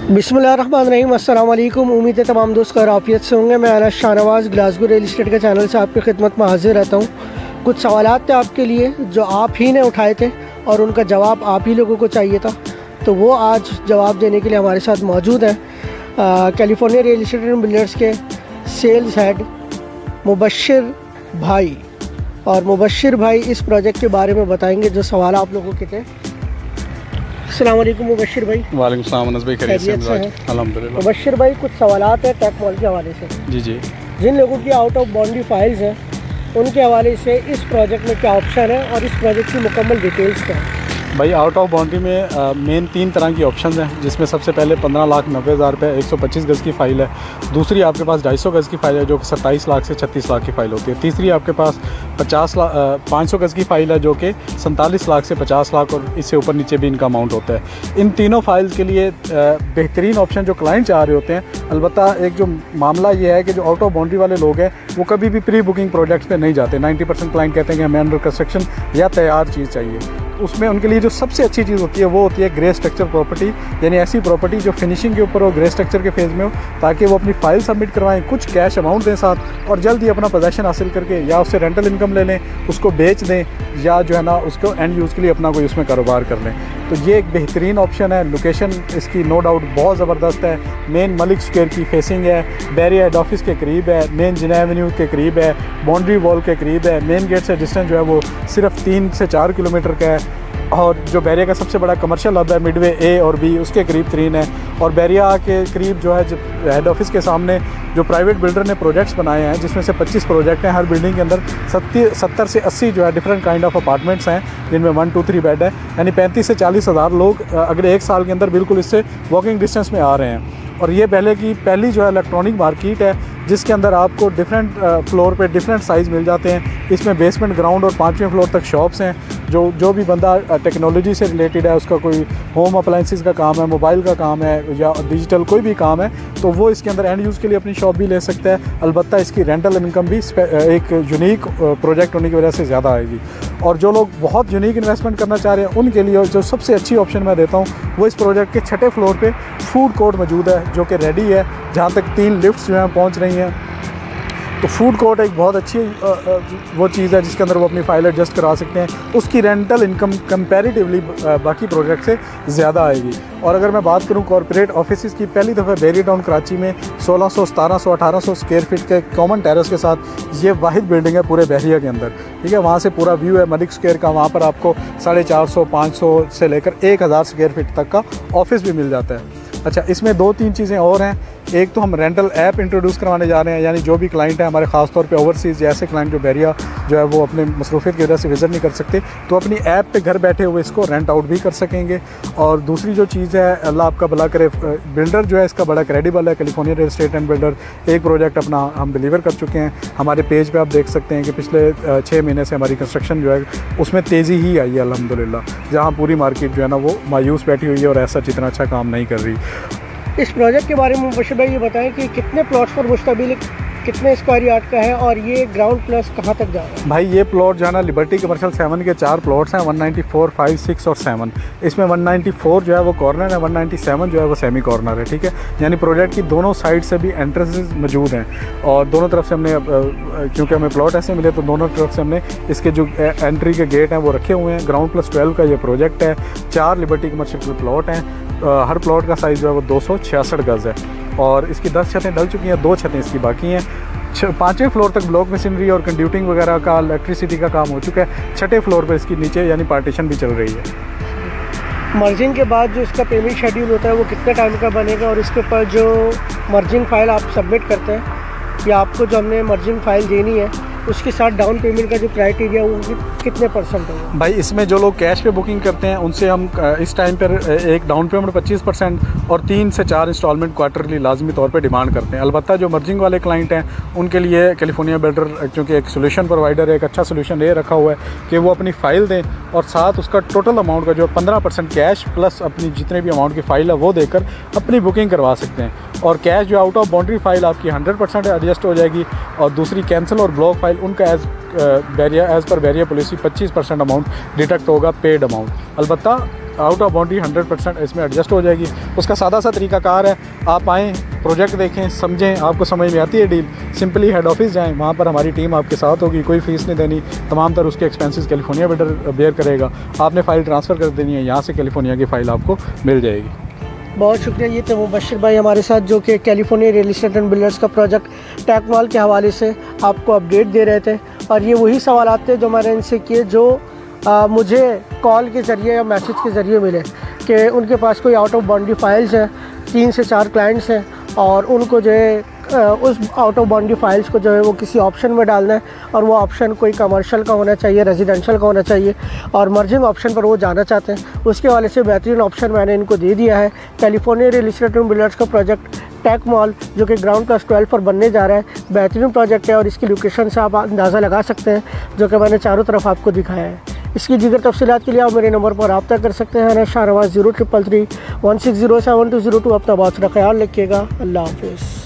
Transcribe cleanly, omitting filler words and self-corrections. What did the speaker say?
बिस्मिल्लाहिर्रहमानिर्रहीम, अस्सलाम वालेकुम। उम्मीद है तमाम दोस्त खैर आफियत से होंगे। मैं Anas Shahnawaz Glasgow real estate के चैनल से आपकी खिदमत में हाजिर रहता हूँ। कुछ सवालात थे आपके लिए जो आप ही ने उठाए थे और उनका जवाब आप ही लोगों को चाहिए था, तो वो आज जवाब देने के लिए हमारे साथ मौजूद हैं California real estate and builders के सेल्स हेड मुबश्शिर भाई। और मुबश्शिर भाई इस प्रोजेक्ट के बारे में बताएंगे जो सवाल आप लोगों के थे। अस्सलाम वालेकुम मुबश्शिर भाई। वालेकुम सलाम अनस भाई, खैरियत से हैं? अल्हम्दुलिल्लाह। मुबश्शिर भाई, कुछ सवालात हैं टेक मॉल के हवाले से। जी जी। जिन लोगों की आउट ऑफ बाउंड्री फाइल्स हैं उनके हवाले से इस प्रोजेक्ट में क्या ऑप्शन है और इस प्रोजेक्ट की मुकम्मल डिटेल्स क्या है? भाई आउट ऑफ बाउंड्री में मेन 3 तरह की ऑप्शंस हैं, जिसमें सबसे पहले 15,90,000 रुपये 125 गज़ की फ़ाइल है। दूसरी आपके पास 250 गज़ की फ़ाइल है जो कि 27 लाख से 36 लाख की फ़ाइल होती है। तीसरी आपके पास 500 गज़ की फ़ाइल है जो कि 47 लाख से 50 लाख और इससे ऊपर नीचे भी इनका अमाउंट होता है। इन तीनों फाइल्स के लिए बेहतरीन ऑप्शन जो क्लाइंट चाह रहे होते हैं, अलबत्ता एक जो मामला ये है कि जो आउट ऑफ बाउंड्री वाले लोग हैं वो कभी भी प्री बुकिंग प्रोजेक्ट्स पे नहीं जाते। 90% क्लाइंट कहते हैं कि हमें अंडर कंस्ट्रक्शन या तैयार चीज़ चाहिए। उसमें उनके लिए जो सबसे अच्छी चीज़ होती है वो होती है ग्रे स्ट्रक्चर प्रॉपर्टी, यानी ऐसी प्रॉपर्टी जो फिनिशिंग के ऊपर हो, ग्रे स्ट्रक्चर के फेज़ में हो, ताकि वो अपनी फ़ाइल सबमिट करवाएं, कुछ कैश अमाउंट दें साथ और जल्द ही अपना पोजेसन हासिल करके या उससे रेंटल इनकम ले लें, उसको बेच दें या जो है ना उसको एंड यूज़ के लिए अपना कोई उसमें कारोबार कर लें। तो ये एक बेहतरीन ऑप्शन है। लोकेशन इसकी नो डाउट बहुत ज़बरदस्त है। मेन मलिक स्क्वायर की फेसिंग है, बैरिया हेड ऑफिस के करीब है, मेन जिना एवेन्यू के करीब है, बाउंड्री वॉल के करीब है। मेन गेट से डिस्टेंस जो है वो सिर्फ 3 से 4 किलोमीटर का है। और जो बैरिया का सबसे बड़ा कमर्शियल हब है मिडवे ए और बी, उसके करीब 3 है। और बैरिया के करीब जो है हेड ऑफिस के सामने जो प्राइवेट बिल्डर ने प्रोजेक्ट्स बनाए हैं, जिसमें से 25 प्रोजेक्ट हैं। हर बिल्डिंग के अंदर 70 से 80 जो है डिफरेंट काइंड ऑफ अपार्टमेंट्स हैं, जिनमें 1, 2, 3 बेड है। यानी 35 से 40 हज़ार लोग अगले 1 साल के अंदर बिल्कुल इससे वॉकिंग डिस्टेंस में आ रहे हैं। और ये पहली जो है इलेक्ट्रॉनिक मार्केट है जिसके अंदर आपको डिफरेंट फ्लोर पे डिफरेंट साइज़ मिल जाते हैं। इसमें बेसमेंट, ग्राउंड और 5वें फ्लोर तक शॉप्स हैं। जो भी बंदा टेक्नोलॉजी से रिलेटेड है, उसका कोई होम अप्लाइंसेस का काम है, मोबाइल का काम है या डिजिटल कोई भी काम है, तो वो इसके अंदर एंड यूज़ के लिए अपनी शॉप भी ले सकता है। अलबत्ता इसकी रेंटल इनकम भी एक यूनिक प्रोजेक्ट होने की वजह से ज़्यादा आएगी। और जो लोग बहुत यूनिक इन्वेस्टमेंट करना चाह रहे हैं उनके लिए जो सबसे अच्छी ऑप्शन मैं देता हूँ वो इस प्रोजेक्ट के 6ठे फ्लोर पे फूड कोर्ट मौजूद है जो कि रेडी है, जहाँ तक 3 लिफ्ट्स जो हैं पहुँच रही हैं। तो फूड कोर्ट एक बहुत अच्छी वो चीज़ है जिसके अंदर वो अपनी फ़ाइल एडजस्ट करा सकते हैं। उसकी रेंटल इनकम कंपैरेटिवली बाकी प्रोजेक्ट से ज़्यादा आएगी। और अगर मैं बात करूं कॉर्पोरेट ऑफिस की, पहली दफ़ा बैरिया टाउन कराची में 1600, 1700, 1800 स्क्वायर फीट के कॉमन टेरेस के साथ ये वाहिद बिल्डिंग है पूरे बैरिया के अंदर। ठीक है, वहाँ से पूरा व्यू है मलिक स्क्वायर का। वहाँ पर आपको 450, 500 से लेकर 1000 स्क्वायर फीट तक का ऑफिस भी मिल जाता है। अच्छा, इसमें 2-3 चीज़ें और हैं। एक तो हम रेंटल ऐप इंट्रोड्यूस करवाने जा रहे हैं, यानी जो भी क्लाइंट है हमारे ख़ास तौर पे ओवरसीज़ जैसे क्लाइंट जो बैरिया जो है वो अपने मसरूफियत की वजह से विज़िट नहीं कर सकते, तो अपनी ऐप पे घर बैठे हुए इसको रेंट आउट भी कर सकेंगे। और दूसरी जो चीज़ है, अल्लाह आपका भला करे, बिल्डर जो है इसका बड़ा क्रेडिबल है, California real estate and builder. एक प्रोजेक्ट अपना हम डिलीवर कर चुके हैं। हमारे पेज पर आप देख सकते हैं कि पिछले 6 महीने से हमारी कंस्ट्रक्शन जो है उसमें तेज़ी ही आई है अल्हम्दुलिल्लाह, जहाँ पूरी मार्केट जो है ना वो मायूस बैठी हुई है और ऐसा जितना अच्छा काम नहीं कर रही। इस प्रोजेक्ट के बारे में मुबश्शिर भाई ये बताएं कि कितने प्लॉट्स पर मुश्तमिल, कितने स्क्वायर यार्ड का है और ये ग्राउंड प्लस कहाँ तक जा रहा है? भाई ये प्लॉट जो है ना लिबर्टी कमर्शियल 7 के 4 प्लॉट्स हैं, 194, 5, 6 और 7। इसमें 194 जो है वो कॉर्नर है, 197 जो है वो सेमी कॉर्नर है। ठीक है, यानी प्रोजेक्ट की दोनों साइड से भी एंट्रेंसेस मौजूद हैं और दोनों तरफ से हमने क्योंकि हमें प्लॉट ऐसे मिले तो दोनों तरफ से हमने इसके जो एंट्री के गेट हैं वो रखे हुए हैं। ग्राउंड प्लस 12 का ये प्रोजेक्ट है। 4 लिबर्टी कमर्शियल के प्लॉट हैं। हर प्लॉट का साइज़ जो है वो 266 गज़ है और इसकी 10 छतें डल चुकी हैं, 2 छतें इसकी बाकी हैं। 5वें फ्लोर तक ब्लॉक मशीनरी और कंड्यूटिंग वगैरह का, इलेक्ट्रिसिटी का काम हो चुका है। 6ठे फ्लोर पर इसकी नीचे यानी पार्टीशन भी चल रही है। मर्जिंग के बाद जो इसका पेमेंट शेड्यूल होता है वो कितने टाइम का बनेगा और इसके ऊपर जो मर्जिंग फ़ाइल आप सबमिट करते हैं या आपको जो हमने मर्जिंग फ़ाइल देनी है उसके साथ डाउन पेमेंट का जो क्राइटेरिया वो कितने % होगा? भाई इसमें जो लोग कैश पे बुकिंग करते हैं उनसे हम इस टाइम पर एक डाउन पेमेंट 25% और 3 से 4 इंस्टॉलमेंट क्वार्टरली लाजमी तौर पे डिमांड करते हैं। अलबत्ता जो मर्जिंग वाले क्लाइंट हैं उनके लिए कैलिफोर्निया बिल्डर चूँकि एक सोल्यूशन प्रोवाइडर है, एक अच्छा सोल्यूशन ये रखा हुआ है कि वो अपनी फ़ाइल दें और साथ उसका टोटल अमाउंट का जो 15% कैश प्लस अपनी जितने भी अमाउंट की फ़ाइल है वो देकर अपनी बुकिंग करवा सकते हैं। और कैश जो आउट ऑफ बाउंड्री फ़ाइल आपकी 100% एडजस्ट हो जाएगी और दूसरी कैंसिल और ब्लॉक फ़ाइल उनका एज़ पर बैरिया पॉलिसी 25% अमाउंट डिडक्ट होगा पेड अमाउंट। अलबत्ता आउट ऑफ बाउंड्री 100% इसमें एडजस्ट हो जाएगी। उसका सादा सा तरीकाकार है, आप आएँ, प्रोजेक्ट देखें, समझें, आपको समझ में आती है डील, सिंपली हेड ऑफिस जाएँ, वहाँ पर हमारी टीम आपके साथ होगी, कोई फ़ीस नहीं देनी, तमाम तरह उसके एक्सपेंसेस कैलिफोर्निया बेयर करेगा। आपने फ़ाइल ट्रांसफ़र कर देनी है, यहाँ से कैलिफोर्निया की फ़ाइल आपको मिल जाएगी। बहुत शुक्रिया। ये थे मुबशिर भाई हमारे साथ, जो कि California real estate and builders का प्रोजेक्ट टैक मॉल के हवाले से आपको अपडेट दे रहे थे। और ये वही सवाल थे जो मैंने इनसे किए, जो मुझे कॉल के ज़रिए या मैसेज के ज़रिए मिले कि उनके पास कोई आउट ऑफ बाउंड्री फाइल्स हैं, 3 से 4 क्लाइंट्स हैं, और उनको जो है उस आउट ऑफ बाउंड्री फाइल्स को जो है वो किसी ऑप्शन में डालना है, और वो ऑप्शन कोई कमर्शियल का होना चाहिए, रेजिडेंशियल का होना चाहिए, और मर्जिंग ऑप्शन पर वो जाना चाहते हैं। उसके हवाले से बेहतरीन ऑप्शन मैंने इनको दे दिया है। California real estate and builders का प्रोजेक्ट टैक मॉल, जो कि ग्राउंड प्लस 12 पर बनने जा रहा है, बेहतरीन प्रोजेक्ट है, और इसकी लोकेशन से आप अंदाज़ा लगा सकते हैं, जो कि मैंने चारों तरफ आपको दिखाया है। इसकी दीगर तफसीलात के लिए आप मेरे नंबर पर रब्ता कर सकते हैं, शाहनवाज 0333 160 7202। अपना बहुत सारा ख्याल रखिएगा। अल्लाह हाफिज़।